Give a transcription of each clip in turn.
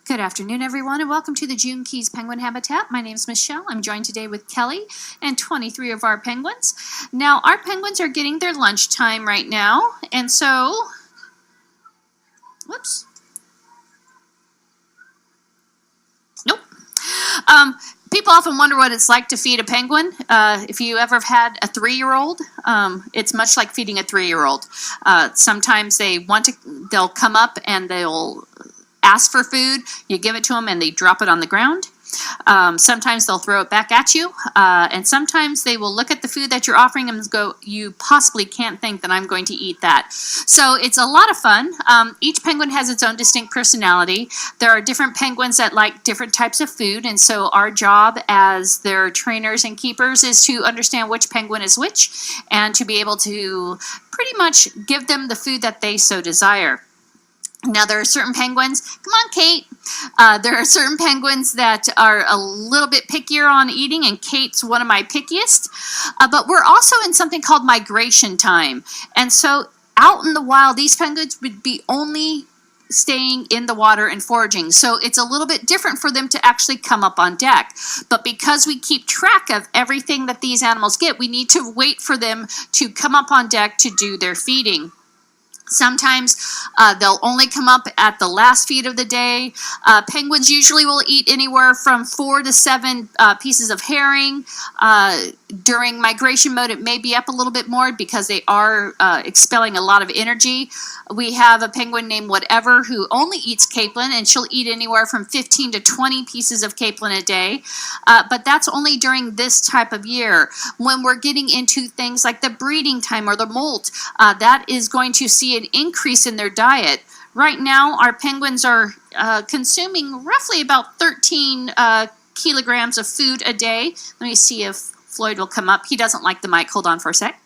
Good afternoon, everyone, and welcome to the June Keys Penguin Habitat. My name is Michelle. I'm joined today with Kelly and 23 of our penguins. Now, our penguins are getting their lunchtime right now, and so, whoops. Nope. People often wonder what it's like to feed a penguin. If you ever have had a 3-year-old, it's much like feeding a 3-year-old. Sometimes they'll come up and they'll ask for food, you give it to them and they drop it on the ground. Sometimes they'll throw it back at you, and sometimes they will look at the food that you're offering them and go, you possibly can't think that I'm going to eat that. So it's a lot of fun. Each penguin has its own distinct personality. There are different penguins that like different types of food, and so our job as their trainers and keepers is to understand which penguin is which and to be able to pretty much give them the food that they so desire. Now, there are certain penguins, come on, Kate. There are certain penguins that are a little bit pickier on eating, and Kate's one of my pickiest. But we're also in something called migration time. And so out in the wild, these penguins would be only staying in the water and foraging. So it's a little bit different for them to actually come up on deck. But because we keep track of everything that these animals get, we need to wait for them to come up on deck to do their feeding. Sometimes they'll only come up at the last feed of the day. Penguins usually will eat anywhere from 4 to 7 pieces of herring. During migration mode, it may be up a little bit more because they are expelling a lot of energy. We have a penguin named Whatever who only eats capelin, and she'll eat anywhere from 15 to 20 pieces of capelin a day. But that's only during this type of year. When we're getting into things like the breeding time or the molt, that is going to see an increase in their diet. Right now, our penguins are consuming roughly about 13 kilograms of food a day. Let me see if Floyd will come up. He doesn't like the mic. Hold on for a sec.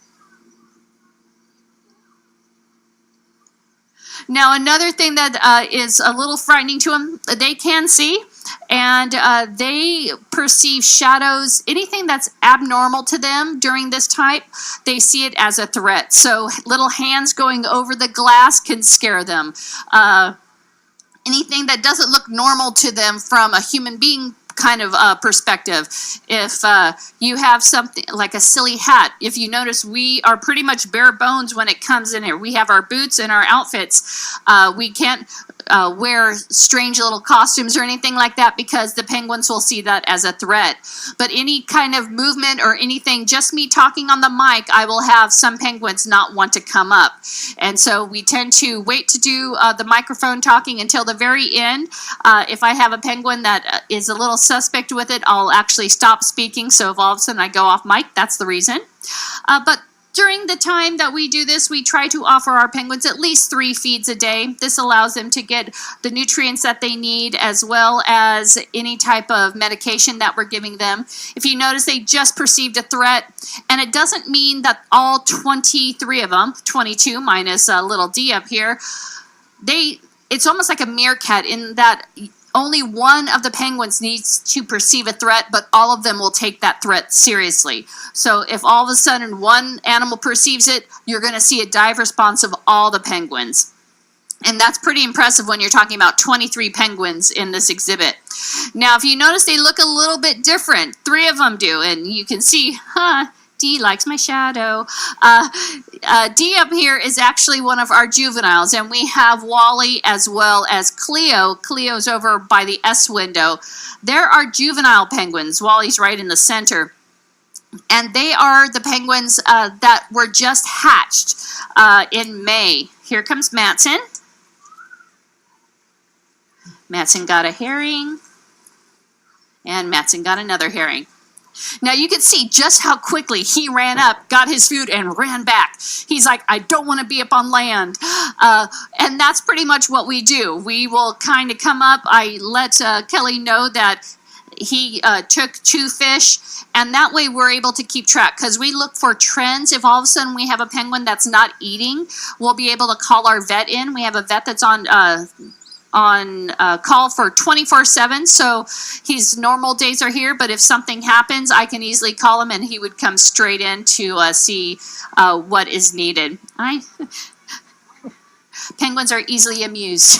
Now, another thing that is a little frightening to them, they can see, and they perceive shadows, anything that's abnormal to them during this type, they see it as a threat. So little hands going over the glass can scare them. Anything that doesn't look normal to them from a human being kind of perspective. If you have something like a silly hat, if you notice, we are pretty much bare bones when it comes in here. We have our boots and our outfits. We can't wear strange little costumes or anything like that because the penguins will see that as a threat. But any kind of movement or anything, just me talking on the mic, I will have some penguins not want to come up. And so we tend to wait to do the microphone talking until the very end. If I have a penguin that is a little suspect with it, I'll actually stop speaking. So if all of a sudden I go off mic, that's the reason. But during the time that we do this, we try to offer our penguins at least 3 feeds a day. This allows them to get the nutrients that they need as well as any type of medication that we're giving them. If you notice, they just perceived a threat, and it doesn't mean that all 23 of them, 22 minus little D up here, it's almost like a meerkat in that only one of the penguins needs to perceive a threat, but all of them will take that threat seriously. So if all of a sudden one animal perceives it, you're going to see a dive response of all the penguins. And that's pretty impressive when you're talking about 23 penguins in this exhibit. Now, if you notice, they look a little bit different. 3 of them do, and you can see, D likes my shadow. D up here is actually one of our juveniles, and we have Wally as well as Cleo. Cleo's over by the S window. There are juvenile penguins. Wally's right in the center. And they are the penguins that were just hatched in May. Here comes Matson. Matson got a herring, and Matson got another herring. Now you can see just how quickly he ran up, got his food, and ran back. He's like, I don't want to be up on land. And that's pretty much what we do. We will kind of come up. I let Kelly know that he took 2 fish, and that way we're able to keep track because we look for trends. If all of a sudden we have a penguin that's not eating, we'll be able to call our vet in. We have a vet that's on call for 24/7, so his normal days are here, but if something happens, I can easily call him and he would come straight in to see what is needed. Penguins are easily amused.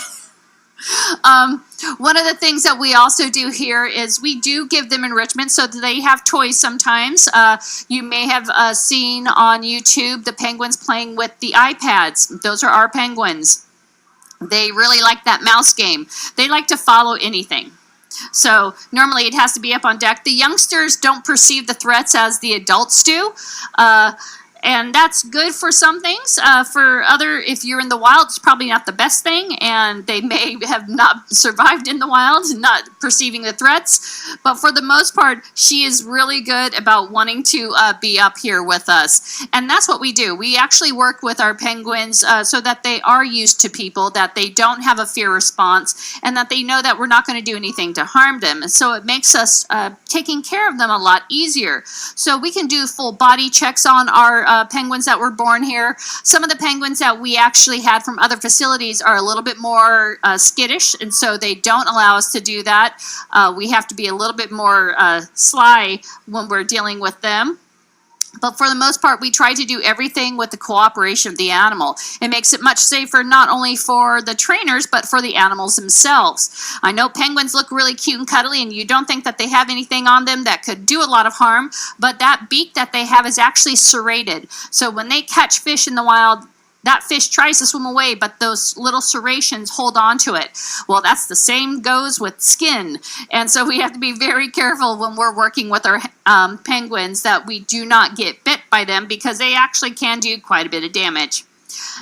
One of the things that we also do here is we do give them enrichment so that they have toys sometimes. You may have seen on YouTube the penguins playing with the iPads. Those are our penguins. They really like that mouse game. They like to follow anything. So normally it has to be up on deck. The youngsters don't perceive the threats as the adults do. And that's good for some things. For other, if you're in the wild, it's probably not the best thing, and they may have not survived in the wild, not perceiving the threats. But for the most part, she is really good about wanting to be up here with us. And that's what we do. We actually work with our penguins so that they are used to people, that they don't have a fear response, and that they know that we're not going to do anything to harm them. And so it makes us taking care of them a lot easier. So we can do full body checks on our penguins that were born here. Some of the penguins that we actually had from other facilities are a little bit more skittish, and so they don't allow us to do that. We have to be a little bit more sly when we're dealing with them. But for the most part, we try to do everything with the cooperation of the animal. It makes it much safer not only for the trainers, but for the animals themselves. I know penguins look really cute and cuddly, and you don't think that they have anything on them that could do a lot of harm, but that beak that they have is actually serrated. So when they catch fish in the wild, that fish tries to swim away, but those little serrations hold on to it. Well, that's the same goes with skin. And so we have to be very careful when we're working with our penguins that we do not get bit by them, because they actually can do quite a bit of damage.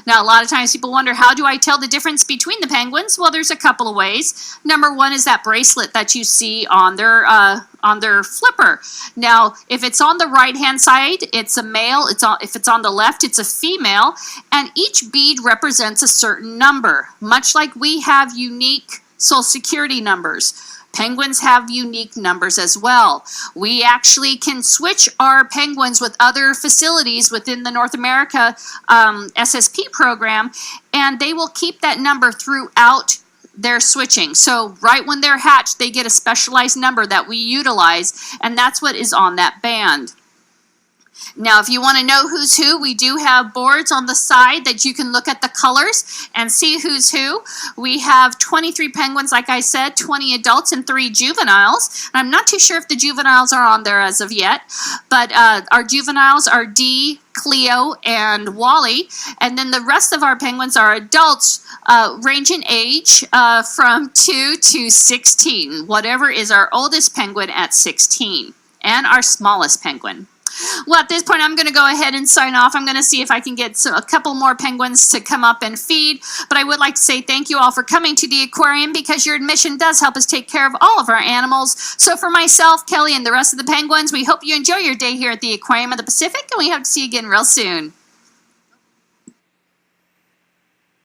Now, a lot of times people wonder, how do I tell the difference between the penguins? Well, there's a couple of ways. Number one is that bracelet that you see on their flipper. Now, if it's on the right-hand side, it's a male. If it's on the left, it's a female. And each bead represents a certain number, much like we have unique Social Security numbers. Penguins have unique numbers as well. We actually can switch our penguins with other facilities within the North America SSP program, and they will keep that number throughout their switching. So right when they're hatched, they get a specialized number that we utilize, and that's what is on that band. Now, if you want to know who's who, we do have boards on the side that you can look at the colors and see who's who. We have 23 penguins, like I said, 20 adults and 3 juveniles. And I'm not too sure if the juveniles are on there as of yet, but our juveniles are Dee, Cleo, and Wally. And then the rest of our penguins are adults, range in age from 2 to 16, whatever is our oldest penguin at 16, and our smallest penguin. Well, at this point, I'm going to go ahead and sign off. I'm going to see if I can get a couple more penguins to come up and feed. But I would like to say thank you all for coming to the aquarium, because your admission does help us take care of all of our animals. So for myself, Kelly, and the rest of the penguins, we hope you enjoy your day here at the Aquarium of the Pacific, and we hope to see you again real soon.